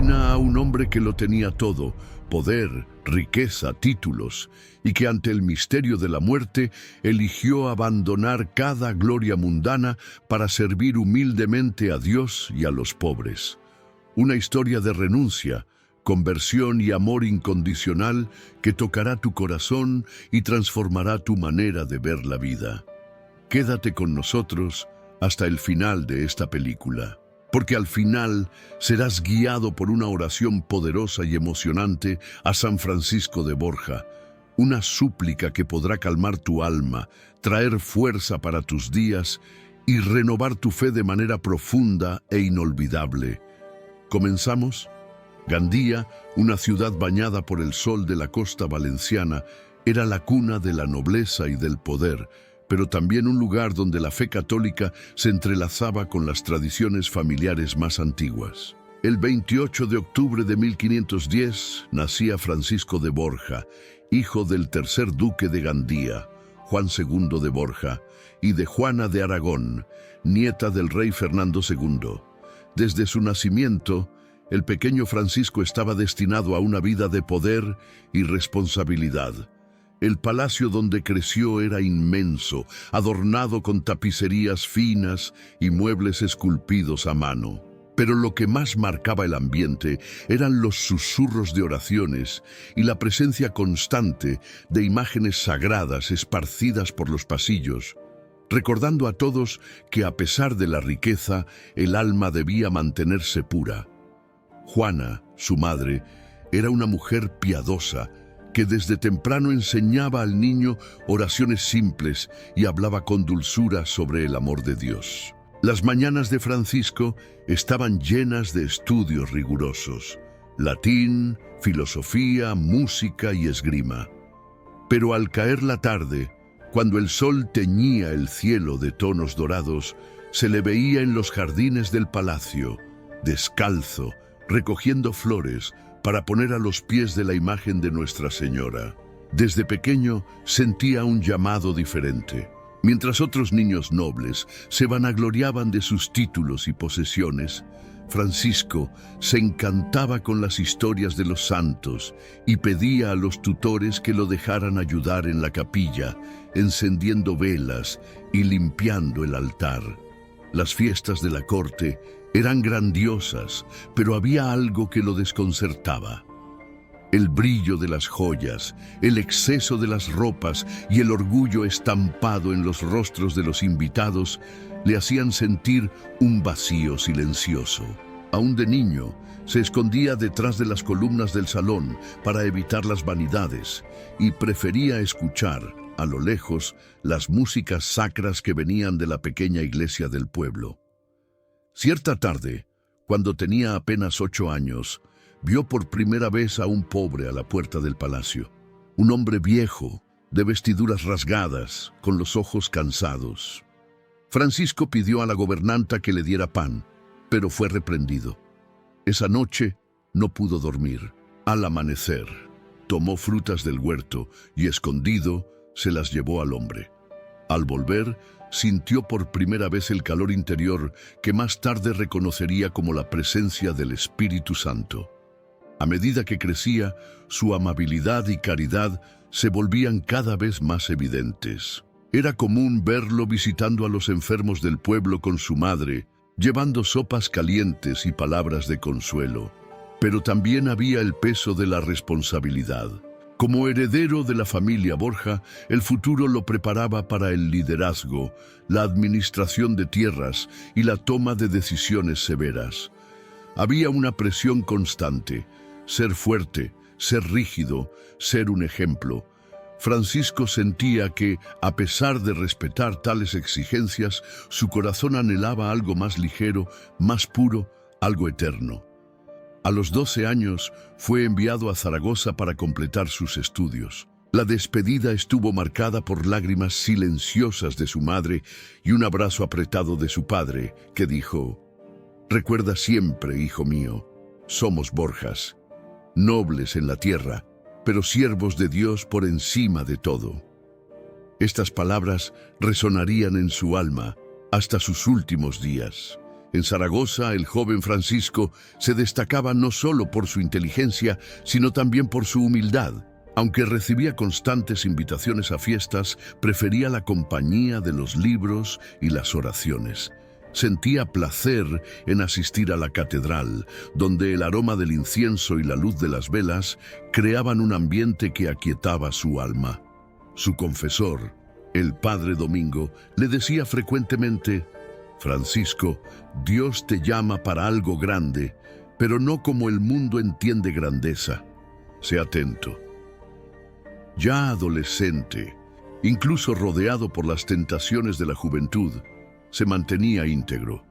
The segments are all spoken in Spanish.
imagina a un hombre que lo tenía todo: poder, riqueza, títulos, y que ante el misterio de la muerte eligió abandonar cada gloria mundana para servir humildemente a Dios y a los pobres. Una historia de renuncia, conversión y amor incondicional que tocará tu corazón y transformará tu manera de ver la vida. Quédate con nosotros hasta el final de esta película, porque al final serás guiado por una oración poderosa y emocionante a San Francisco de Borja, una súplica que podrá calmar tu alma, traer fuerza para tus días y renovar tu fe de manera profunda e inolvidable. ¿Comenzamos? Gandía, una ciudad bañada por el sol de la costa valenciana, era la cuna de la nobleza y del poder, pero también un lugar donde la fe católica se entrelazaba con las tradiciones familiares más antiguas. El 28 de octubre de 1510 nacía Francisco de Borja, hijo del tercer duque de Gandía, Juan II de Borja, y de Juana de Aragón, nieta del rey Fernando II. Desde su nacimiento, el pequeño Francisco estaba destinado a una vida de poder y responsabilidad. El palacio donde creció era inmenso, adornado con tapicerías finas y muebles esculpidos a mano. Pero lo que más marcaba el ambiente eran los susurros de oraciones y la presencia constante de imágenes sagradas esparcidas por los pasillos, recordando a todos que a pesar de la riqueza, el alma debía mantenerse pura. Juana, su madre, era una mujer piadosa que desde temprano enseñaba al niño oraciones simples y hablaba con dulzura sobre el amor de Dios. Las mañanas de Francisco estaban llenas de estudios rigurosos: latín, filosofía, música y esgrima. Pero al caer la tarde, cuando el sol teñía el cielo de tonos dorados, se le veía en los jardines del palacio, descalzo, recogiendo flores para poner a los pies de la imagen de Nuestra Señora. Desde pequeño sentía un llamado diferente. Mientras otros niños nobles se vanagloriaban de sus títulos y posesiones, Francisco se encantaba con las historias de los santos y pedía a los tutores que lo dejaran ayudar en la capilla, encendiendo velas y limpiando el altar. Las fiestas de la corte eran grandiosas, pero había algo que lo desconcertaba. El brillo de las joyas, el exceso de las ropas y el orgullo estampado en los rostros de los invitados le hacían sentir un vacío silencioso. Aún de niño, se escondía detrás de las columnas del salón para evitar las vanidades y prefería escuchar, a lo lejos, las músicas sacras que venían de la pequeña iglesia del pueblo. Cierta tarde, cuando tenía apenas 8 años, vio por primera vez a un pobre a la puerta del palacio. Un hombre viejo, de vestiduras rasgadas, con los ojos cansados. Francisco pidió a la gobernanta que le diera pan, pero fue reprendido. Esa noche no pudo dormir. Al amanecer, tomó frutas del huerto y, escondido, se las llevó al hombre. Al volver, sintió por primera vez el calor interior que más tarde reconocería como la presencia del Espíritu Santo. A medida que crecía, su amabilidad y caridad se volvían cada vez más evidentes. Era común verlo visitando a los enfermos del pueblo con su madre, llevando sopas calientes y palabras de consuelo. Pero también había el peso de la responsabilidad. Como heredero de la familia Borja, el futuro lo preparaba para el liderazgo, la administración de tierras y la toma de decisiones severas. Había una presión constante: ser fuerte, ser rígido, ser un ejemplo. Francisco sentía que, a pesar de respetar tales exigencias, su corazón anhelaba algo más ligero, más puro, algo eterno. A los 12 años fue enviado a Zaragoza para completar sus estudios. La despedida estuvo marcada por lágrimas silenciosas de su madre y un abrazo apretado de su padre, que dijo: «Recuerda siempre, hijo mío, somos Borjas, nobles en la tierra, pero siervos de Dios por encima de todo». Estas palabras resonarían en su alma hasta sus últimos días. En Zaragoza, el joven Francisco se destacaba no solo por su inteligencia, sino también por su humildad. Aunque recibía constantes invitaciones a fiestas, prefería la compañía de los libros y las oraciones. Sentía placer en asistir a la catedral, donde el aroma del incienso y la luz de las velas creaban un ambiente que aquietaba su alma. Su confesor, el padre Domingo, le decía frecuentemente: «Francisco, Dios te llama para algo grande, pero no como el mundo entiende grandeza. Sé atento». Ya adolescente, incluso rodeado por las tentaciones de la juventud, se mantenía íntegro.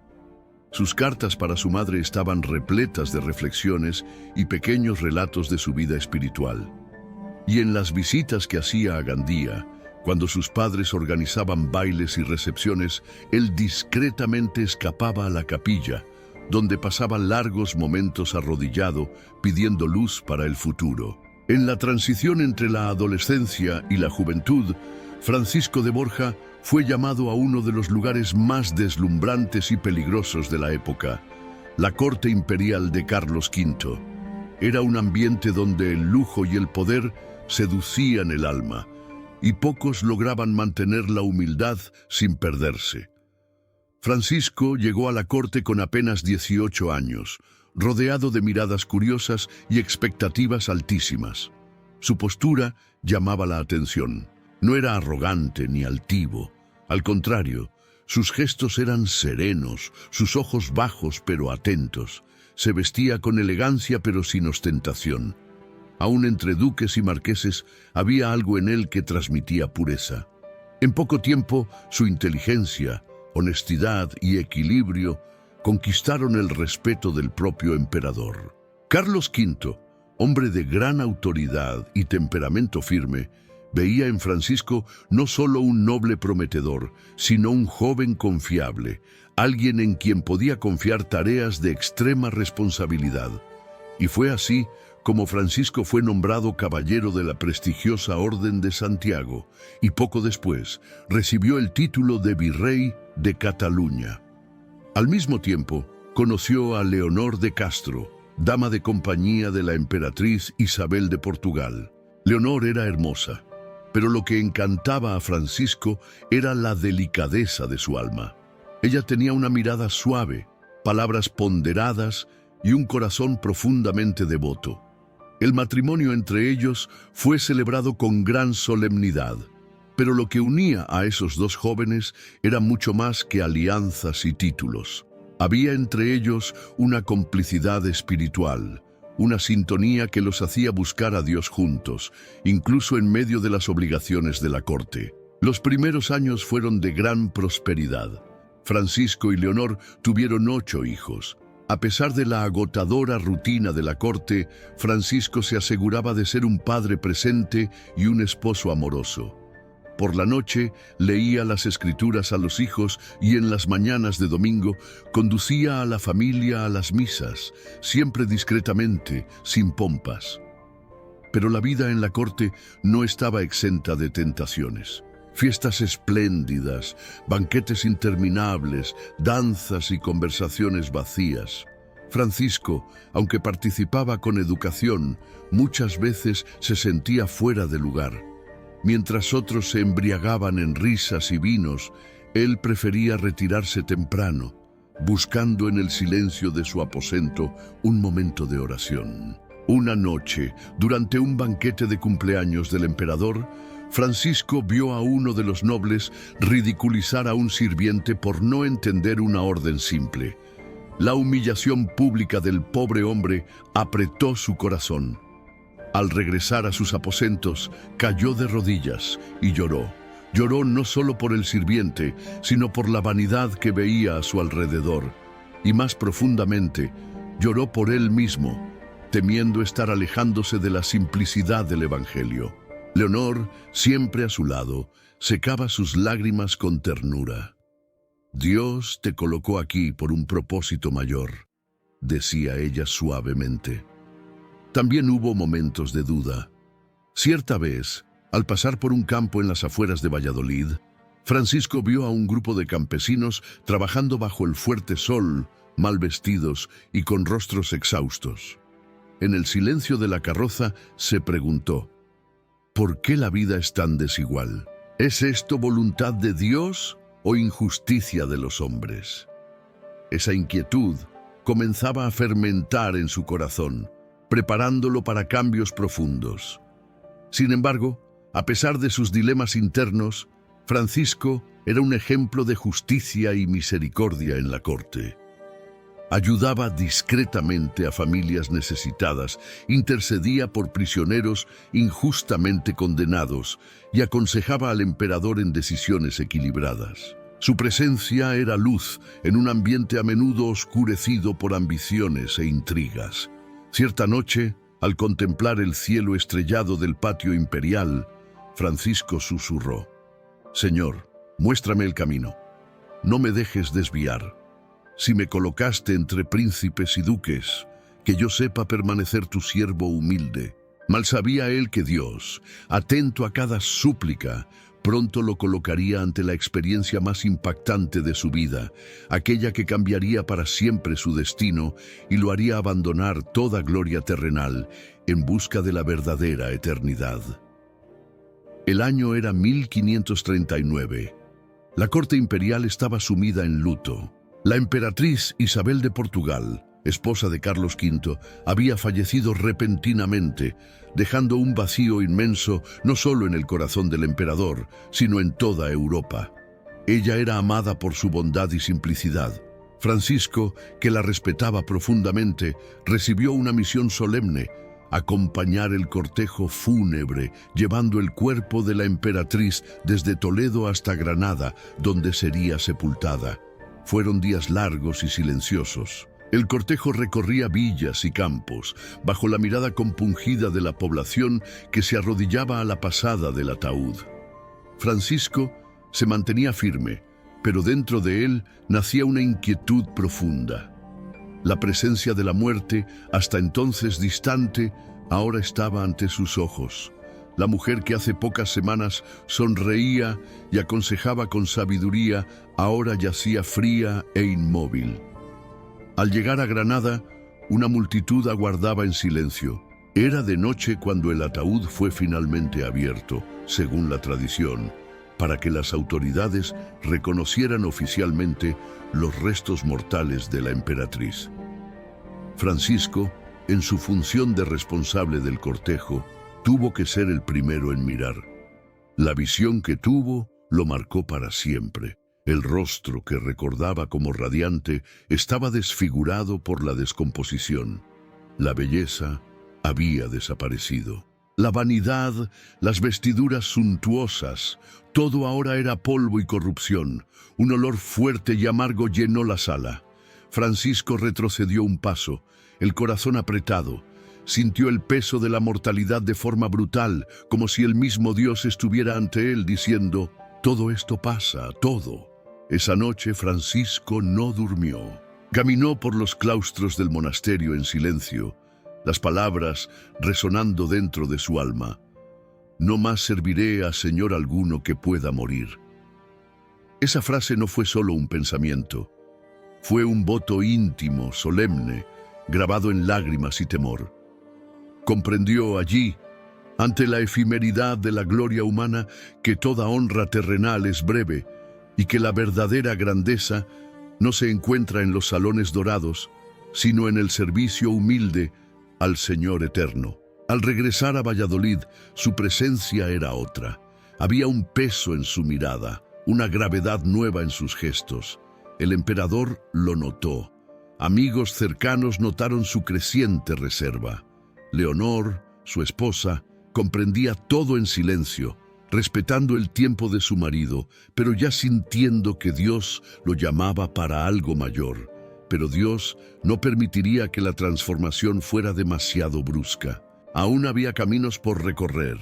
Sus cartas para su madre estaban repletas de reflexiones y pequeños relatos de su vida espiritual. Y en las visitas que hacía a Gandía, cuando sus padres organizaban bailes y recepciones, él discretamente escapaba a la capilla, donde pasaba largos momentos arrodillado, pidiendo luz para el futuro. En la transición entre la adolescencia y la juventud, Francisco de Borja fue llamado a uno de los lugares más deslumbrantes y peligrosos de la época, la corte imperial de Carlos V. Era un ambiente donde el lujo y el poder seducían el alma, y pocos lograban mantener la humildad sin perderse. Francisco llegó a la corte con apenas 18 años, rodeado de miradas curiosas y expectativas altísimas. Su postura llamaba la atención. No era arrogante ni altivo. Al contrario, sus gestos eran serenos, sus ojos bajos pero atentos. Se vestía con elegancia pero sin ostentación. Aún entre duques y marqueses había algo en él que transmitía pureza. En poco tiempo, su inteligencia, honestidad y equilibrio conquistaron el respeto del propio emperador. Carlos V, hombre de gran autoridad y temperamento firme, veía en Francisco no solo un noble prometedor, sino un joven confiable, alguien en quien podía confiar tareas de extrema responsabilidad. Y fue así como Francisco fue nombrado caballero de la prestigiosa Orden de Santiago y poco después recibió el título de virrey de Cataluña. Al mismo tiempo, conoció a Leonor de Castro, dama de compañía de la emperatriz Isabel de Portugal. Leonor era hermosa, pero lo que encantaba a Francisco era la delicadeza de su alma. Ella tenía una mirada suave, palabras ponderadas y un corazón profundamente devoto. El matrimonio entre ellos fue celebrado con gran solemnidad, pero lo que unía a esos dos jóvenes era mucho más que alianzas y títulos. Había entre ellos una complicidad espiritual, una sintonía que los hacía buscar a Dios juntos, incluso en medio de las obligaciones de la corte. Los primeros años fueron de gran prosperidad. Francisco y Leonor tuvieron 8 hijos. A pesar de la agotadora rutina de la corte, Francisco se aseguraba de ser un padre presente y un esposo amoroso. Por la noche leía las escrituras a los hijos y en las mañanas de domingo conducía a la familia a las misas, siempre discretamente, sin pompas. Pero la vida en la corte no estaba exenta de tentaciones. Fiestas espléndidas, banquetes interminables, danzas y conversaciones vacías. Francisco, aunque participaba con educación, muchas veces se sentía fuera de lugar. Mientras otros se embriagaban en risas y vinos, él prefería retirarse temprano, buscando en el silencio de su aposento un momento de oración. Una noche, durante un banquete de cumpleaños del emperador, Francisco vio a uno de los nobles ridiculizar a un sirviente por no entender una orden simple. La humillación pública del pobre hombre apretó su corazón. Al regresar a sus aposentos, cayó de rodillas y lloró. Lloró no solo por el sirviente, sino por la vanidad que veía a su alrededor. Y más profundamente, lloró por él mismo, temiendo estar alejándose de la simplicidad del Evangelio. Leonor, siempre a su lado, secaba sus lágrimas con ternura. «Dios te colocó aquí por un propósito mayor», decía ella suavemente. También hubo momentos de duda. Cierta vez, al pasar por un campo en las afueras de Valladolid, Francisco vio a un grupo de campesinos trabajando bajo el fuerte sol, mal vestidos y con rostros exhaustos. En el silencio de la carroza se preguntó: ¿por qué la vida es tan desigual? ¿Es esto voluntad de Dios o injusticia de los hombres? Esa inquietud comenzaba a fermentar en su corazón, preparándolo para cambios profundos. Sin embargo, a pesar de sus dilemas internos, Francisco era un ejemplo de justicia y misericordia en la corte. Ayudaba discretamente a familias necesitadas, intercedía por prisioneros injustamente condenados y aconsejaba al emperador en decisiones equilibradas. Su presencia era luz en un ambiente a menudo oscurecido por ambiciones e intrigas. Cierta noche, al contemplar el cielo estrellado del patio imperial, Francisco susurró: «Señor, muéstrame el camino. No me dejes desviar. Si me colocaste entre príncipes y duques, que yo sepa permanecer tu siervo humilde». Mal sabía él que Dios, atento a cada súplica, pronto lo colocaría ante la experiencia más impactante de su vida, aquella que cambiaría para siempre su destino y lo haría abandonar toda gloria terrenal en busca de la verdadera eternidad. El año era 1539. La corte imperial estaba sumida en luto. La emperatriz Isabel de Portugal, esposa de Carlos V, había fallecido repentinamente, dejando un vacío inmenso no solo en el corazón del emperador, sino en toda Europa. Ella era amada por su bondad y simplicidad. Francisco, que la respetaba profundamente, recibió una misión solemne: acompañar el cortejo fúnebre, llevando el cuerpo de la emperatriz desde Toledo hasta Granada, donde sería sepultada. Fueron días largos y silenciosos. El cortejo recorría villas y campos, bajo la mirada compungida de la población que se arrodillaba a la pasada del ataúd. Francisco se mantenía firme, pero dentro de él nacía una inquietud profunda. La presencia de la muerte, hasta entonces distante, ahora estaba ante sus ojos. La mujer que hace pocas semanas sonreía y aconsejaba con sabiduría, ahora yacía fría e inmóvil. Al llegar a Granada, una multitud aguardaba en silencio. Era de noche cuando el ataúd fue finalmente abierto, según la tradición, para que las autoridades reconocieran oficialmente los restos mortales de la emperatriz. Francisco, en su función de responsable del cortejo, tuvo que ser el primero en mirar. La visión que tuvo lo marcó para siempre. El rostro que recordaba como radiante estaba desfigurado por la descomposición. La belleza había desaparecido. La vanidad, las vestiduras suntuosas, todo ahora era polvo y corrupción. Un olor fuerte y amargo llenó la sala. Francisco retrocedió un paso, el corazón apretado. Sintió el peso de la mortalidad de forma brutal, como si el mismo Dios estuviera ante él diciendo: «Todo esto pasa, todo». Esa noche Francisco no durmió. Caminó por los claustros del monasterio en silencio, las palabras resonando dentro de su alma: «No más serviré a señor alguno que pueda morir». Esa frase no fue solo un pensamiento, fue un voto íntimo, solemne, grabado en lágrimas y temor. Comprendió allí, ante la efemeridad de la gloria humana, que toda honra terrenal es breve y que la verdadera grandeza no se encuentra en los salones dorados, sino en el servicio humilde al Señor eterno. Al regresar a Valladolid, su presencia era otra. Había un peso en su mirada, una gravedad nueva en sus gestos. El emperador lo notó. Amigos cercanos notaron su creciente reserva. Leonor, su esposa, comprendía todo en silencio, respetando el tiempo de su marido, pero ya sintiendo que Dios lo llamaba para algo mayor. Pero Dios no permitiría que la transformación fuera demasiado brusca. Aún había caminos por recorrer,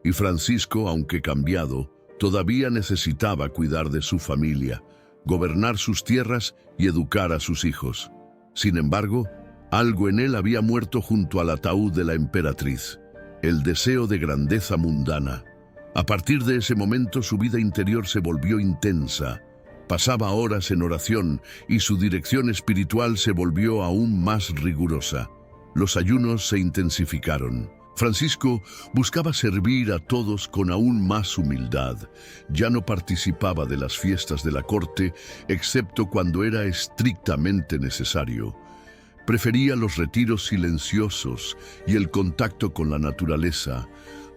y Francisco, aunque cambiado, todavía necesitaba cuidar de su familia, gobernar sus tierras y educar a sus hijos. Sin embargo, algo en él había muerto junto al ataúd de la emperatriz: el deseo de grandeza mundana. A partir de ese momento su vida interior se volvió intensa. Pasaba horas en oración y su dirección espiritual se volvió aún más rigurosa. Los ayunos se intensificaron. Francisco buscaba servir a todos con aún más humildad. Ya no participaba de las fiestas de la corte, excepto cuando era estrictamente necesario. Prefería los retiros silenciosos y el contacto con la naturaleza,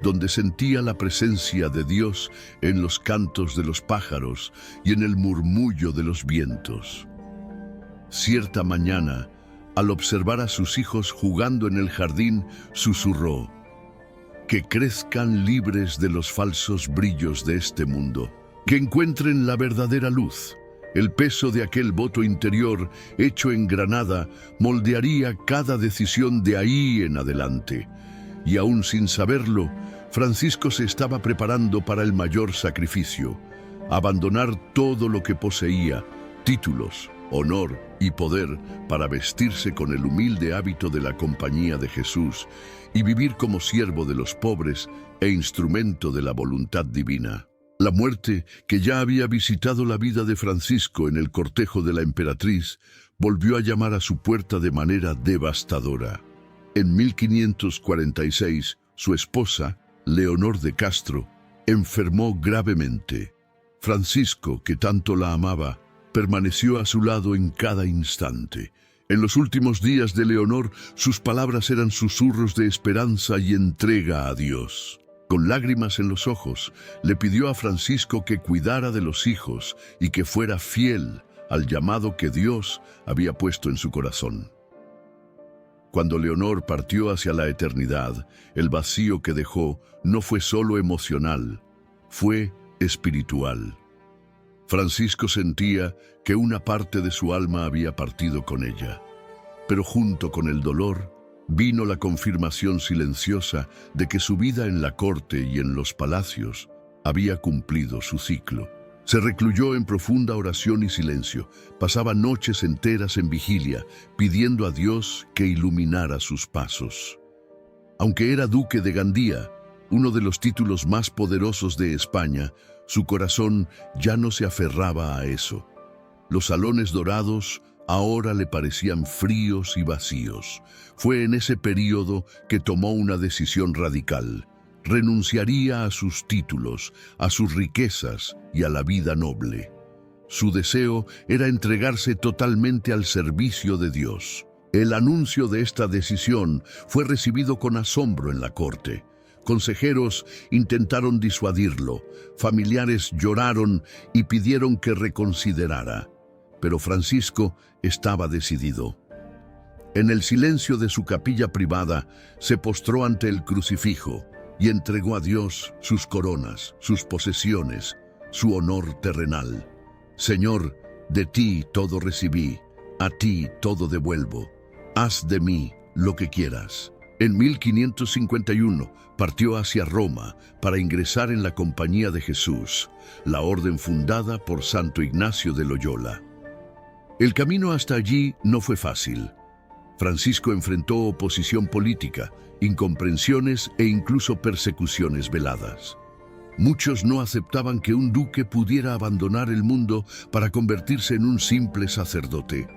donde sentía la presencia de Dios en los cantos de los pájaros y en el murmullo de los vientos. Cierta mañana, al observar a sus hijos jugando en el jardín, susurró: «Que crezcan libres de los falsos brillos de este mundo, que encuentren la verdadera luz». El peso de aquel voto interior, hecho en Granada, moldearía cada decisión de ahí en adelante. Y aún sin saberlo, Francisco se estaba preparando para el mayor sacrificio: abandonar todo lo que poseía, títulos, honor y poder, para vestirse con el humilde hábito de la compañía de Jesús y vivir como siervo de los pobres e instrumento de la voluntad divina. La muerte, que ya había visitado la vida de Francisco en el cortejo de la emperatriz, volvió a llamar a su puerta de manera devastadora. En 1546, su esposa, Leonor de Castro, enfermó gravemente. Francisco, que tanto la amaba, permaneció a su lado en cada instante. En los últimos días de Leonor, sus palabras eran susurros de esperanza y entrega a Dios. Con lágrimas en los ojos, le pidió a Francisco que cuidara de los hijos y que fuera fiel al llamado que Dios había puesto en su corazón. Cuando Leonor partió hacia la eternidad, el vacío que dejó no fue solo emocional, fue espiritual. Francisco sentía que una parte de su alma había partido con ella, pero junto con el dolor vino la confirmación silenciosa de que su vida en la corte y en los palacios había cumplido su ciclo. Se recluyó en profunda oración y silencio. Pasaba noches enteras en vigilia, pidiendo a Dios que iluminara sus pasos. Aunque era duque de Gandía, uno de los títulos más poderosos de España, su corazón ya no se aferraba a eso. Los salones dorados ahora le parecían fríos y vacíos. Fue en ese período que tomó una decisión radical. Renunciaría a sus títulos, a sus riquezas y a la vida noble. Su deseo era entregarse totalmente al servicio de Dios. El anuncio de esta decisión fue recibido con asombro en la corte. Consejeros intentaron disuadirlo, familiares lloraron y pidieron que reconsiderara. Pero Francisco estaba decidido. En el silencio de su capilla privada, se postró ante el crucifijo y entregó a Dios sus coronas, sus posesiones, su honor terrenal. Señor, de ti todo recibí, a ti todo devuelvo. Haz de mí lo que quieras. En 1551 partió hacia Roma para ingresar en la Compañía de Jesús, la orden fundada por Santo Ignacio de Loyola. El camino hasta allí no fue fácil. Francisco enfrentó oposición política, incomprensiones e incluso persecuciones veladas. Muchos no aceptaban que un duque pudiera abandonar el mundo para convertirse en un simple sacerdote.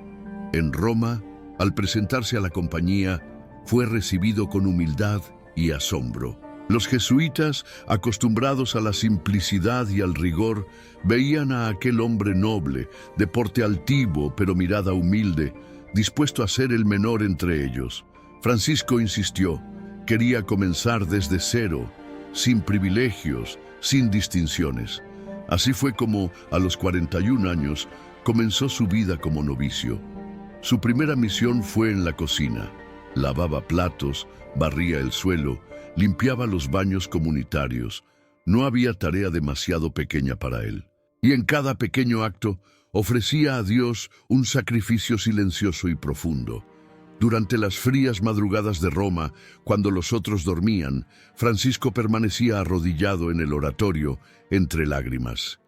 En Roma, al presentarse a la compañía, fue recibido con humildad y asombro. Los jesuitas, acostumbrados a la simplicidad y al rigor, veían a aquel hombre noble, de porte altivo pero mirada humilde, dispuesto a ser el menor entre ellos. Francisco insistió: quería comenzar desde cero, sin privilegios, sin distinciones. Así fue como, a los 41 años, comenzó su vida como novicio. Su primera misión fue en la cocina. Lavaba platos, barría el suelo, limpiaba los baños comunitarios. No había tarea demasiado pequeña para él. Y en cada pequeño acto ofrecía a Dios un sacrificio silencioso y profundo. Durante las frías madrugadas de Roma, cuando los otros dormían, Francisco permanecía arrodillado en el oratorio, entre lágrimas.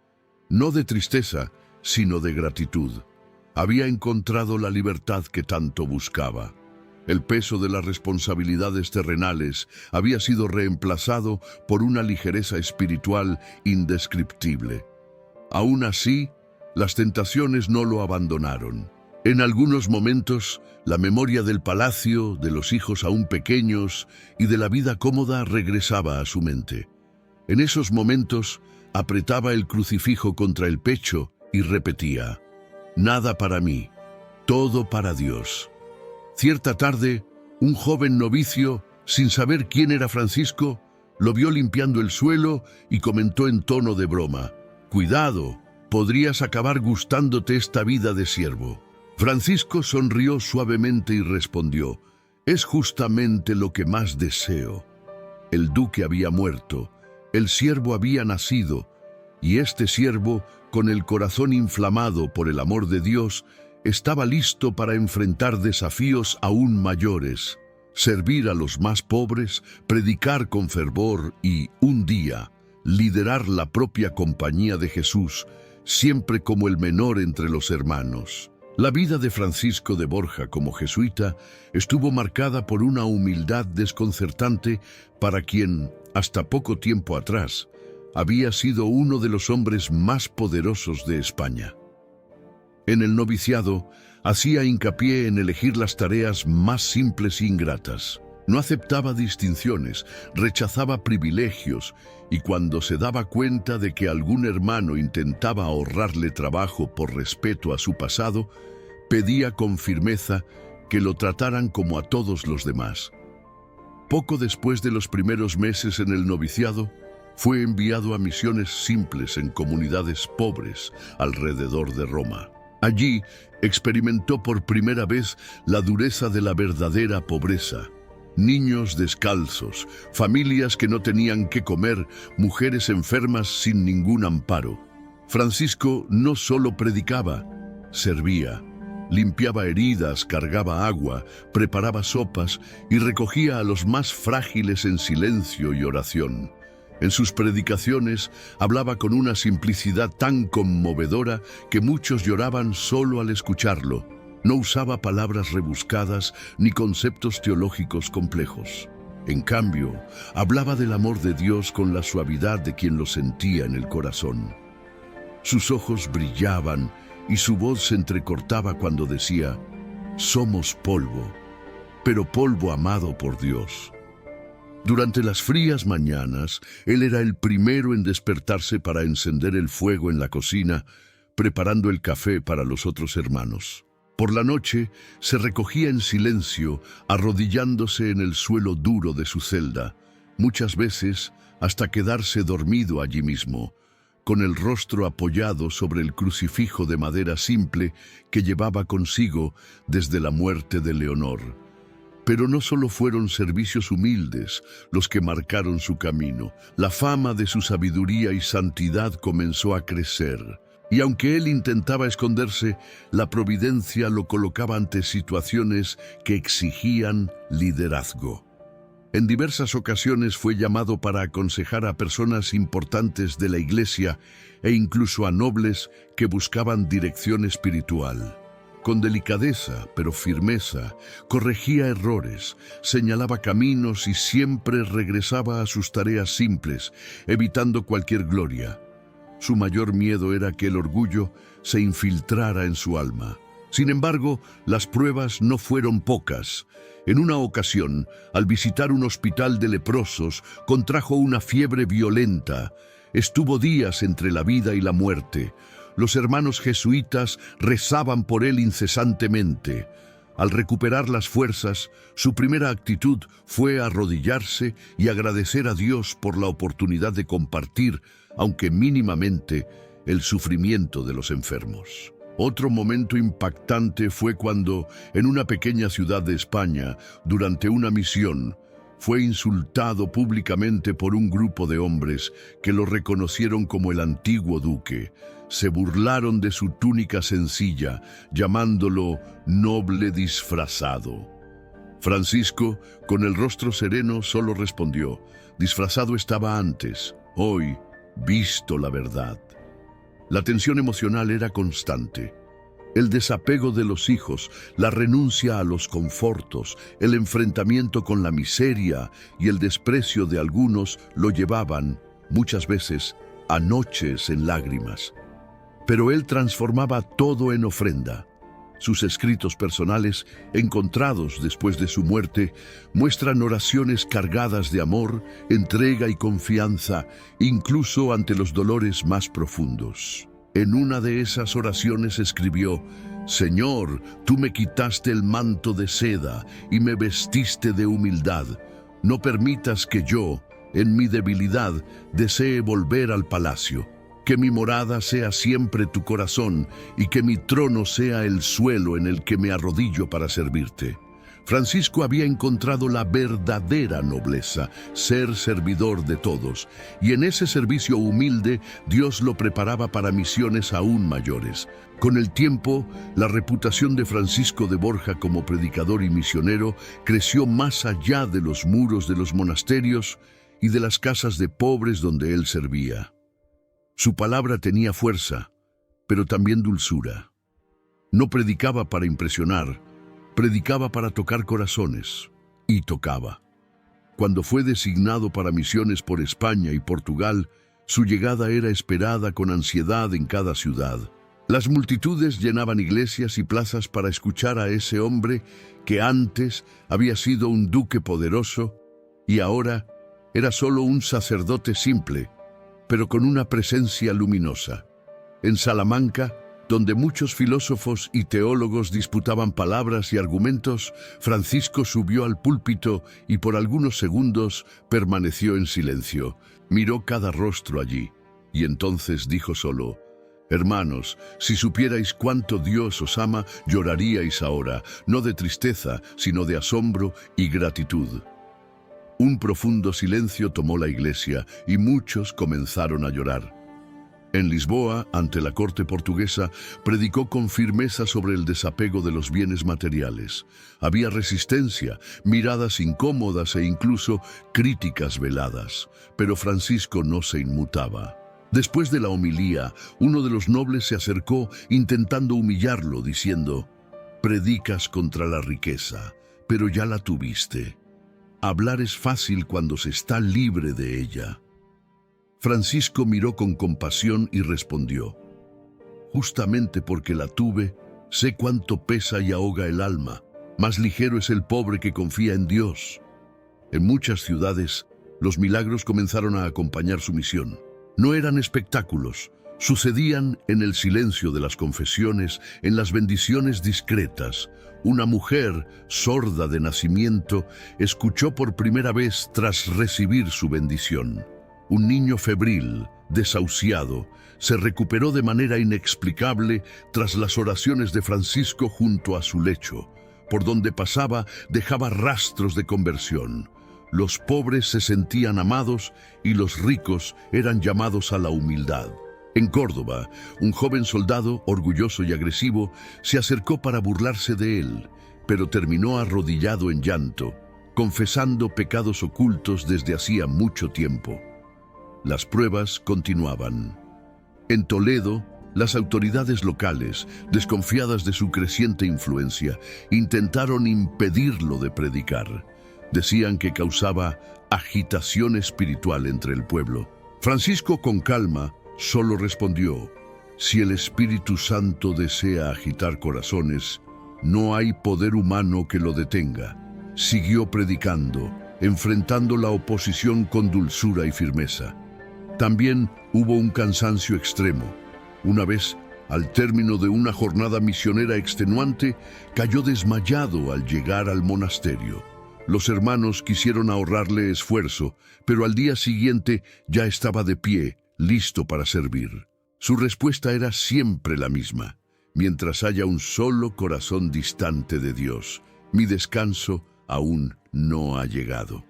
No de tristeza, sino de gratitud. Había encontrado la libertad que tanto buscaba. El peso de las responsabilidades terrenales había sido reemplazado por una ligereza espiritual indescriptible. Aún así, las tentaciones no lo abandonaron. En algunos momentos, la memoria del palacio, de los hijos aún pequeños y de la vida cómoda regresaba a su mente. En esos momentos, apretaba el crucifijo contra el pecho y repetía: «Nada para mí, todo para Dios». Cierta tarde, un joven novicio, sin saber quién era Francisco, lo vio limpiando el suelo y comentó en tono de broma: «Cuidado, podrías acabar gustándote esta vida de siervo». Francisco sonrió suavemente y respondió: «Es justamente lo que más deseo». El duque había muerto, el siervo había nacido, y este siervo, con el corazón inflamado por el amor de Dios, estaba listo para enfrentar desafíos aún mayores, servir a los más pobres, predicar con fervor y, un día, liderar la propia compañía de Jesús, siempre como el menor entre los hermanos. La vida de Francisco de Borja como jesuita estuvo marcada por una humildad desconcertante para quien, hasta poco tiempo atrás, había sido uno de los hombres más poderosos de España. En el noviciado, hacía hincapié en elegir las tareas más simples e ingratas. No aceptaba distinciones, rechazaba privilegios, y cuando se daba cuenta de que algún hermano intentaba ahorrarle trabajo por respeto a su pasado, pedía con firmeza que lo trataran como a todos los demás. Poco después de los primeros meses en el noviciado, fue enviado a misiones simples en comunidades pobres alrededor de Roma. Allí experimentó por primera vez la dureza de la verdadera pobreza. Niños descalzos, familias que no tenían qué comer, mujeres enfermas sin ningún amparo. Francisco no solo predicaba, servía. Limpiaba heridas, cargaba agua, preparaba sopas y recogía a los más frágiles en silencio y oración. En sus predicaciones hablaba con una simplicidad tan conmovedora que muchos lloraban solo al escucharlo. No usaba palabras rebuscadas ni conceptos teológicos complejos. En cambio, hablaba del amor de Dios con la suavidad de quien lo sentía en el corazón. Sus ojos brillaban y su voz se entrecortaba cuando decía: «Somos polvo, pero polvo amado por Dios». Durante las frías mañanas, él era el primero en despertarse para encender el fuego en la cocina, preparando el café para los otros hermanos. Por la noche, se recogía en silencio, arrodillándose en el suelo duro de su celda, muchas veces hasta quedarse dormido allí mismo, con el rostro apoyado sobre el crucifijo de madera simple que llevaba consigo desde la muerte de Leonor. Pero no solo fueron servicios humildes los que marcaron su camino. La fama de su sabiduría y santidad comenzó a crecer. Y aunque él intentaba esconderse, la providencia lo colocaba ante situaciones que exigían liderazgo. En diversas ocasiones fue llamado para aconsejar a personas importantes de la Iglesia e incluso a nobles que buscaban dirección espiritual. Con delicadeza, pero firmeza, corregía errores, señalaba caminos y siempre regresaba a sus tareas simples, evitando cualquier gloria. Su mayor miedo era que el orgullo se infiltrara en su alma. Sin embargo, las pruebas no fueron pocas. En una ocasión, al visitar un hospital de leprosos, contrajo una fiebre violenta. Estuvo días entre la vida y la muerte. Los hermanos jesuitas rezaban por él incesantemente. Al recuperar las fuerzas, su primera actitud fue arrodillarse y agradecer a Dios por la oportunidad de compartir, aunque mínimamente, el sufrimiento de los enfermos. Otro momento impactante fue cuando, en una pequeña ciudad de España, durante una misión, fue insultado públicamente por un grupo de hombres que lo reconocieron como el antiguo duque. Se burlaron de su túnica sencilla, llamándolo noble disfrazado. Francisco, con el rostro sereno, solo respondió: disfrazado estaba antes, hoy, visto la verdad. La tensión emocional era constante. El desapego de los hijos, la renuncia a los confortos, el enfrentamiento con la miseria y el desprecio de algunos lo llevaban, muchas veces, a noches en lágrimas. Pero él transformaba todo en ofrenda. Sus escritos personales, encontrados después de su muerte, muestran oraciones cargadas de amor, entrega y confianza, incluso ante los dolores más profundos. En una de esas oraciones escribió: «Señor, tú me quitaste el manto de seda y me vestiste de humildad. No permitas que yo, en mi debilidad, desee volver al palacio. Que mi morada sea siempre tu corazón y que mi trono sea el suelo en el que me arrodillo para servirte». Francisco había encontrado la verdadera nobleza, ser servidor de todos, y en ese servicio humilde Dios lo preparaba para misiones aún mayores. Con el tiempo, la reputación de Francisco de Borja como predicador y misionero creció más allá de los muros de los monasterios y de las casas de pobres donde él servía. Su palabra tenía fuerza, pero también dulzura. No predicaba para impresionar, predicaba para tocar corazones, y tocaba. Cuando fue designado para misiones por España y Portugal, su llegada era esperada con ansiedad en cada ciudad. Las multitudes llenaban iglesias y plazas para escuchar a ese hombre que antes había sido un duque poderoso y ahora era solo un sacerdote simple, pero con una presencia luminosa. En Salamanca, donde muchos filósofos y teólogos disputaban palabras y argumentos, Francisco subió al púlpito y por algunos segundos permaneció en silencio. Miró cada rostro allí y entonces dijo solo: «Hermanos, si supierais cuánto Dios os ama, lloraríais ahora, no de tristeza, sino de asombro y gratitud». Un profundo silencio tomó la iglesia y muchos comenzaron a llorar. En Lisboa, ante la corte portuguesa, predicó con firmeza sobre el desapego de los bienes materiales. Había resistencia, miradas incómodas e incluso críticas veladas, pero Francisco no se inmutaba. Después de la homilía, uno de los nobles se acercó intentando humillarlo, diciendo: «Predicas contra la riqueza, pero ya la tuviste. Hablar es fácil cuando se está libre de ella». Francisco miró con compasión y respondió: «Justamente porque la tuve, sé cuánto pesa y ahoga el alma. Más ligero es el pobre que confía en Dios». En muchas ciudades, los milagros comenzaron a acompañar su misión. No eran espectáculos, sucedían en el silencio de las confesiones, en las bendiciones discretas. Una mujer, sorda de nacimiento, escuchó por primera vez tras recibir su bendición. Un niño febril, desahuciado, se recuperó de manera inexplicable tras las oraciones de Francisco junto a su lecho. Por donde pasaba dejaba rastros de conversión. Los pobres se sentían amados y los ricos eran llamados a la humildad. En Córdoba, un joven soldado, orgulloso y agresivo, se acercó para burlarse de él, pero terminó arrodillado en llanto, confesando pecados ocultos desde hacía mucho tiempo. Las pruebas continuaban. En Toledo, las autoridades locales, desconfiadas de su creciente influencia, intentaron impedirlo de predicar. Decían que causaba agitación espiritual entre el pueblo. Francisco, con calma, solo respondió: «Si el Espíritu Santo desea agitar corazones, no hay poder humano que lo detenga». Siguió predicando, enfrentando la oposición con dulzura y firmeza. También hubo un cansancio extremo. Una vez, al término de una jornada misionera extenuante, cayó desmayado al llegar al monasterio. Los hermanos quisieron ahorrarle esfuerzo, pero al día siguiente ya estaba de pie, listo para servir. Su respuesta era siempre la misma: «Mientras haya un solo corazón distante de Dios, mi descanso aún no ha llegado».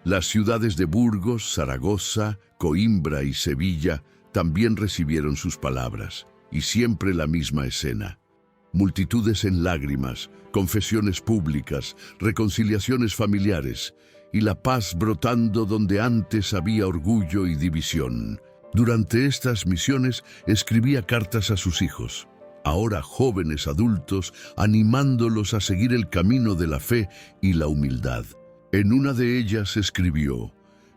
Las ciudades de Burgos, Zaragoza, Coimbra y Sevilla también recibieron sus palabras, y siempre la misma escena. Multitudes en lágrimas, confesiones públicas, reconciliaciones familiares, y la paz brotando donde antes había orgullo y división. Durante estas misiones escribía cartas a sus hijos: ahora jóvenes adultos, animándolos a seguir el camino de la fe y la humildad. En una de ellas escribió: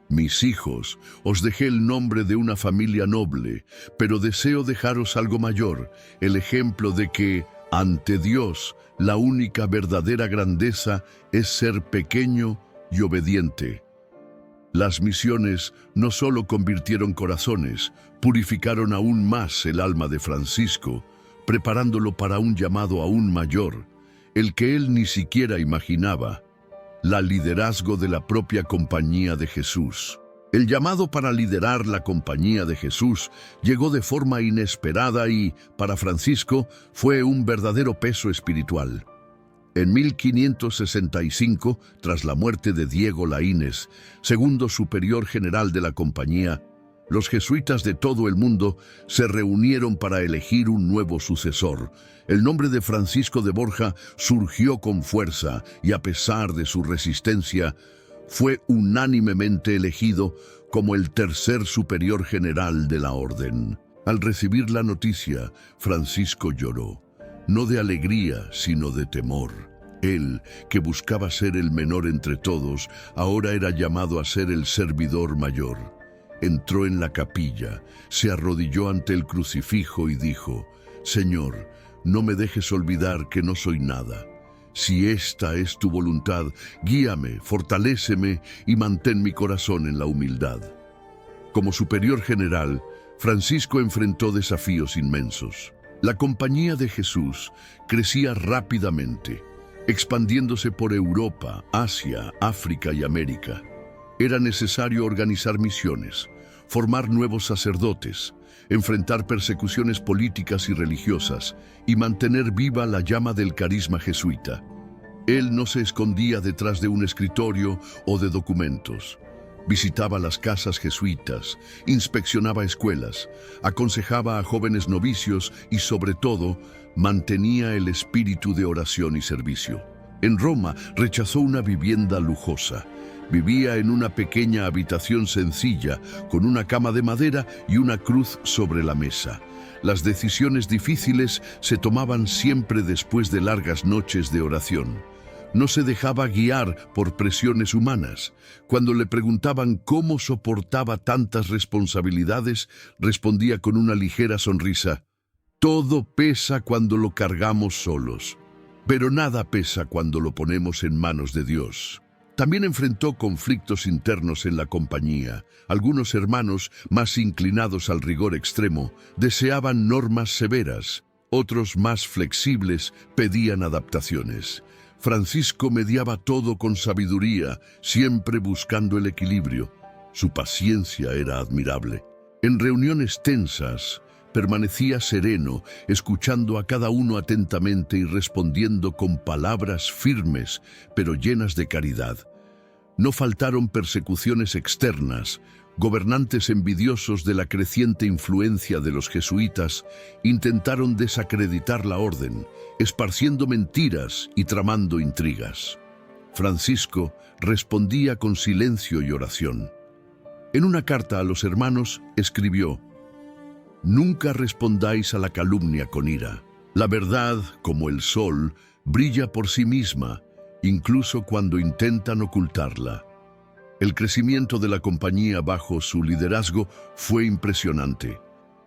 «Mis hijos, os dejé el nombre de una familia noble, pero deseo dejaros algo mayor, el ejemplo de que, ante Dios, la única verdadera grandeza es ser pequeño y obediente». Las misiones no solo convirtieron corazones, purificaron aún más el alma de Francisco, preparándolo para un llamado aún mayor, el que él ni siquiera imaginaba: la liderazgo de la propia Compañía de Jesús. El llamado para liderar la Compañía de Jesús llegó de forma inesperada y, para Francisco, fue un verdadero peso espiritual. En 1565, tras la muerte de Diego Laínez, segundo superior general de la compañía, los jesuitas de todo el mundo se reunieron para elegir un nuevo sucesor. El nombre de Francisco de Borja surgió con fuerza y, a pesar de su resistencia, fue unánimemente elegido como el tercer superior general de la orden. Al recibir la noticia, Francisco lloró, no de alegría, sino de temor. Él, que buscaba ser el menor entre todos, ahora era llamado a ser el servidor mayor. Entró en la capilla, se arrodilló ante el crucifijo y dijo: «Señor, no me dejes olvidar que no soy nada. Si esta es tu voluntad, guíame, fortaléceme y mantén mi corazón en la humildad». Como superior general, Francisco enfrentó desafíos inmensos. La Compañía de Jesús crecía rápidamente, expandiéndose por Europa, Asia, África y América. Era necesario organizar misiones, formar nuevos sacerdotes, enfrentar persecuciones políticas y religiosas y mantener viva la llama del carisma jesuita. Él no se escondía detrás de un escritorio o de documentos. Visitaba las casas jesuitas, inspeccionaba escuelas, aconsejaba a jóvenes novicios y, sobre todo, mantenía el espíritu de oración y servicio. En Roma rechazó una vivienda lujosa. Vivía en una pequeña habitación sencilla, con una cama de madera y una cruz sobre la mesa. Las decisiones difíciles se tomaban siempre después de largas noches de oración. No se dejaba guiar por presiones humanas. Cuando le preguntaban cómo soportaba tantas responsabilidades, respondía con una ligera sonrisa: «Todo pesa cuando lo cargamos solos, pero nada pesa cuando lo ponemos en manos de Dios». También enfrentó conflictos internos en la compañía. Algunos hermanos, más inclinados al rigor extremo, deseaban normas severas. Otros, más flexibles, pedían adaptaciones. Francisco mediaba todo con sabiduría, siempre buscando el equilibrio. Su paciencia era admirable. En reuniones tensas, permanecía sereno, escuchando a cada uno atentamente y respondiendo con palabras firmes, pero llenas de caridad. No faltaron persecuciones externas. Gobernantes envidiosos de la creciente influencia de los jesuitas intentaron desacreditar la orden, esparciendo mentiras y tramando intrigas. Francisco respondía con silencio y oración. En una carta a los hermanos escribió: «Nunca respondáis a la calumnia con ira. La verdad, como el sol, brilla por sí misma, incluso cuando intentan ocultarla». El crecimiento de la compañía bajo su liderazgo fue impresionante.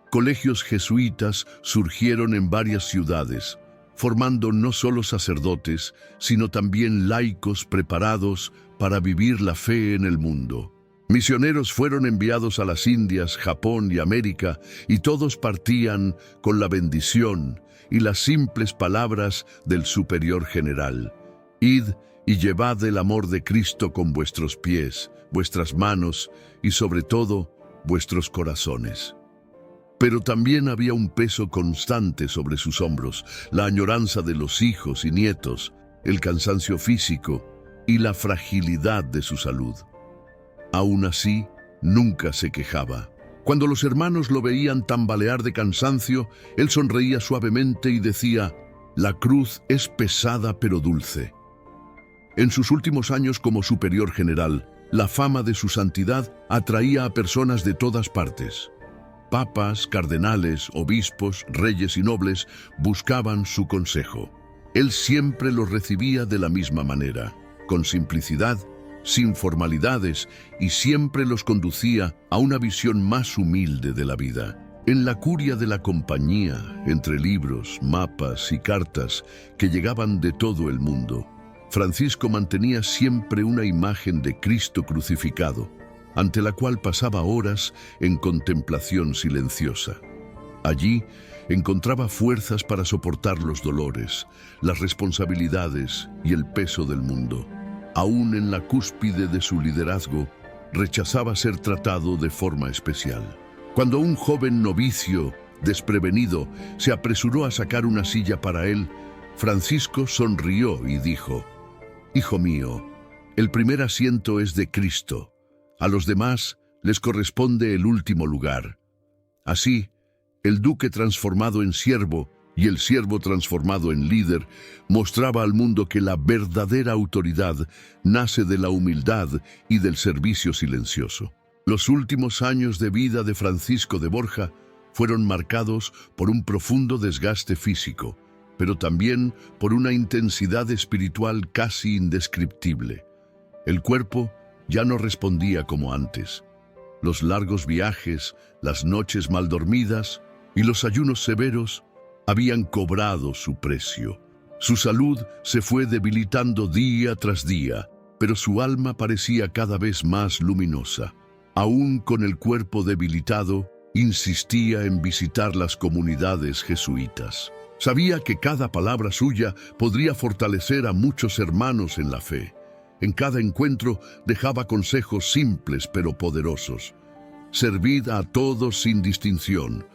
Colegios jesuitas surgieron en varias ciudades, formando no solo sacerdotes, sino también laicos preparados para vivir la fe en el mundo. Misioneros fueron enviados a las Indias, Japón y América, y todos partían con la bendición y las simples palabras del superior general: «Id y llevad el amor de Cristo con vuestros pies, vuestras manos y, sobre todo, vuestros corazones». Pero también había un peso constante sobre sus hombros: la añoranza de los hijos y nietos, el cansancio físico y la fragilidad de su salud. Aún así, nunca se quejaba. Cuando los hermanos lo veían tambalear de cansancio, él sonreía suavemente y decía: «La cruz es pesada pero dulce». En sus últimos años como superior general, la fama de su santidad atraía a personas de todas partes. papas, cardenales, obispos, reyes y nobles buscaban su consejo. Él siempre los recibía de la misma manera, con simplicidad, sin formalidades, y siempre los conducía a una visión más humilde de la vida. En la curia de la compañía, entre libros, mapas y cartas que llegaban de todo el mundo, Francisco mantenía siempre una imagen de Cristo crucificado, ante la cual pasaba horas en contemplación silenciosa. Allí encontraba fuerzas para soportar los dolores, las responsabilidades y el peso del mundo. Aún en la cúspide de su liderazgo, rechazaba ser tratado de forma especial. Cuando un joven novicio, desprevenido, se apresuró a sacar una silla para él, Francisco sonrió y dijo: «Hijo mío, el primer asiento es de Cristo. A los demás les corresponde el último lugar». Así, el duque transformado en siervo y el siervo transformado en líder mostraba al mundo que la verdadera autoridad nace de la humildad y del servicio silencioso. Los últimos años de vida de Francisco de Borja fueron marcados por un profundo desgaste físico, pero también por una intensidad espiritual casi indescriptible. El cuerpo ya no respondía como antes. Los largos viajes, las noches mal dormidas y los ayunos severos habían cobrado su precio. Su salud se fue debilitando día tras día, pero su alma parecía cada vez más luminosa. Aún con el cuerpo debilitado, insistía en visitar las comunidades jesuitas. Sabía que cada palabra suya podría fortalecer a muchos hermanos en la fe. En cada encuentro dejaba consejos simples pero poderosos. Servid a todos sin distinción,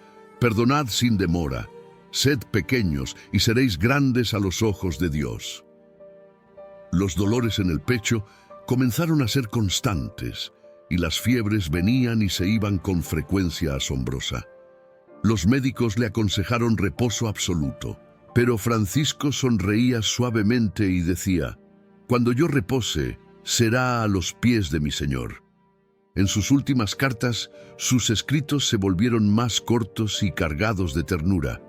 perdonad sin demora, sed pequeños y seréis grandes a los ojos de Dios. Los dolores en el pecho comenzaron a ser constantes y las fiebres venían y se iban con frecuencia asombrosa. Los médicos le aconsejaron reposo absoluto, pero Francisco sonreía suavemente y decía: «Cuando yo repose, será a los pies de mi Señor». En sus últimas cartas, sus escritos se volvieron más cortos y cargados de ternura.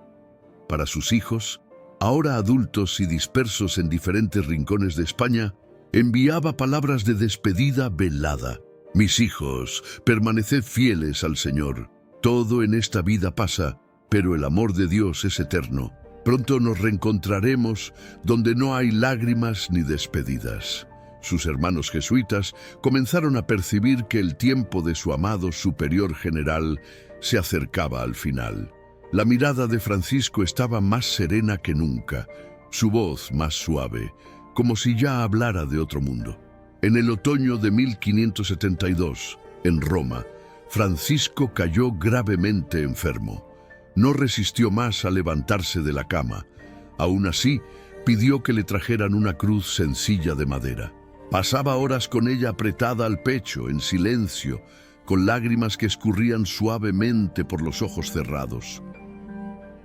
Para sus hijos, ahora adultos y dispersos en diferentes rincones de España, enviaba palabras de despedida velada. «Mis hijos, permaneced fieles al Señor. Todo en esta vida pasa, pero el amor de Dios es eterno. Pronto nos reencontraremos donde no hay lágrimas ni despedidas». Sus hermanos jesuitas comenzaron a percibir que el tiempo de su amado superior general se acercaba al final. La mirada de Francisco estaba más serena que nunca, su voz más suave, como si ya hablara de otro mundo. En el otoño de 1572, en Roma, Francisco cayó gravemente enfermo. No resistió más a levantarse de la cama. Aún así, pidió que le trajeran una cruz sencilla de madera. Pasaba horas con ella apretada al pecho, en silencio, con lágrimas que escurrían suavemente por los ojos cerrados.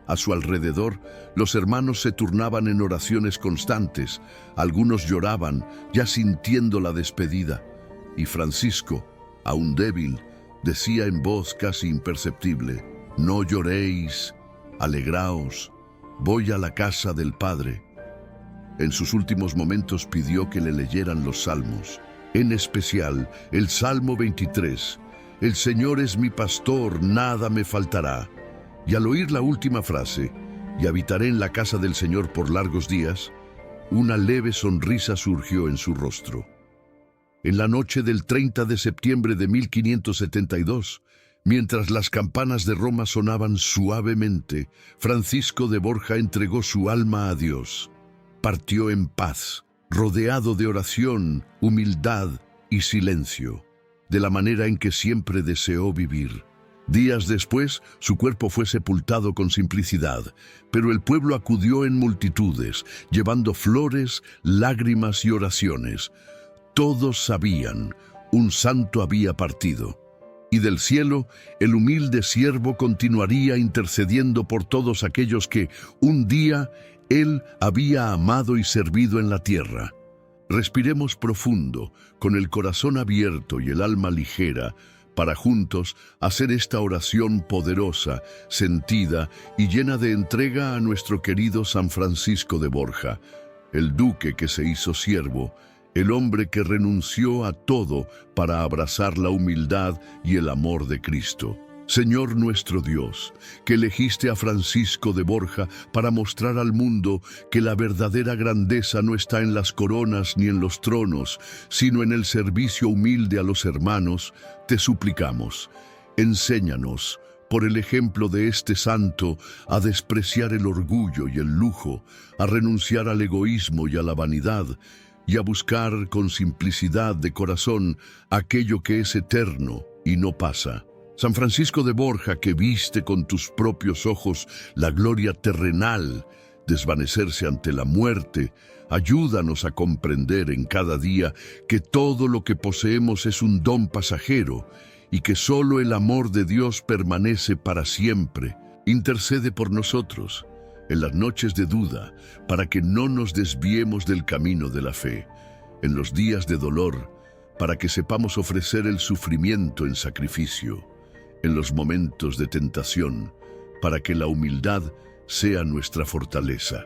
A su alrededor, los hermanos se turnaban en oraciones constantes. Algunos lloraban, ya sintiendo la despedida, y Francisco, aún débil, decía en voz casi imperceptible: «No lloréis, alegraos, voy a la casa del Padre». En sus últimos momentos pidió que le leyeran los salmos, en especial el Salmo 23, «El Señor es mi pastor, nada me faltará». Y al oír la última frase, «y habitaré en la casa del Señor por largos días», una leve sonrisa surgió en su rostro. En la noche del 30 de septiembre de 1572, mientras las campanas de Roma sonaban suavemente, Francisco de Borja entregó su alma a Dios. Partió en paz, rodeado de oración, humildad y silencio, de la manera en que siempre deseó vivir. Días después, su cuerpo fue sepultado con simplicidad, pero el pueblo acudió en multitudes, llevando flores, lágrimas y oraciones. Todos sabían, un santo había partido. Y del cielo, el humilde siervo continuaría intercediendo por todos aquellos que, un día, él había amado y servido en la tierra. Respiremos profundo, con el corazón abierto y el alma ligera, para juntos hacer esta oración poderosa, sentida y llena de entrega a nuestro querido San Francisco de Borja, el duque que se hizo siervo, el hombre que renunció a todo para abrazar la humildad y el amor de Cristo. Señor nuestro Dios, que elegiste a Francisco de Borja para mostrar al mundo que la verdadera grandeza no está en las coronas ni en los tronos, sino en el servicio humilde a los hermanos, te suplicamos, enséñanos, por el ejemplo de este santo, a despreciar el orgullo y el lujo, a renunciar al egoísmo y a la vanidad, y a buscar con simplicidad de corazón aquello que es eterno y no pasa. San Francisco de Borja, que viste con tus propios ojos la gloria terrenal desvanecerse ante la muerte, ayúdanos a comprender en cada día que todo lo que poseemos es un don pasajero y que solo el amor de Dios permanece para siempre. Intercede por nosotros en las noches de duda, para que no nos desviemos del camino de la fe, en los días de dolor, para que sepamos ofrecer el sufrimiento en sacrificio, en los momentos de tentación, para que la humildad sea nuestra fortaleza.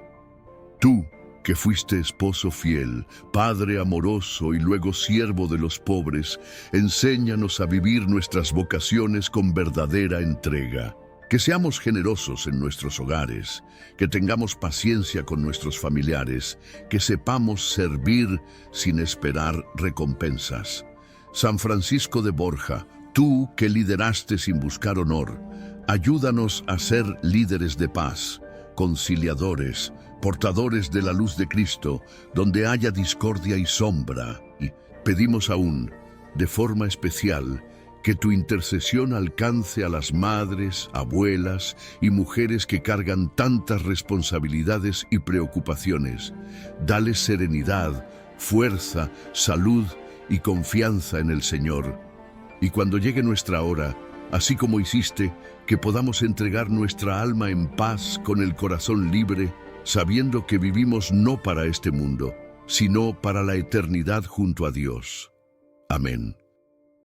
Tú, que fuiste esposo fiel, padre amoroso y luego siervo de los pobres, enséñanos a vivir nuestras vocaciones con verdadera entrega. Que seamos generosos en nuestros hogares, que tengamos paciencia con nuestros familiares, que sepamos servir sin esperar recompensas. San Francisco de Borja, tú que lideraste sin buscar honor, ayúdanos a ser líderes de paz, conciliadores, portadores de la luz de Cristo, donde haya discordia y sombra. Y pedimos aún, de forma especial, que tu intercesión alcance a las madres, abuelas y mujeres que cargan tantas responsabilidades y preocupaciones. Dales serenidad, fuerza, salud y confianza en el Señor. Y cuando llegue nuestra hora, así como hiciste, que podamos entregar nuestra alma en paz con el corazón libre, sabiendo que vivimos no para este mundo, sino para la eternidad junto a Dios. Amén.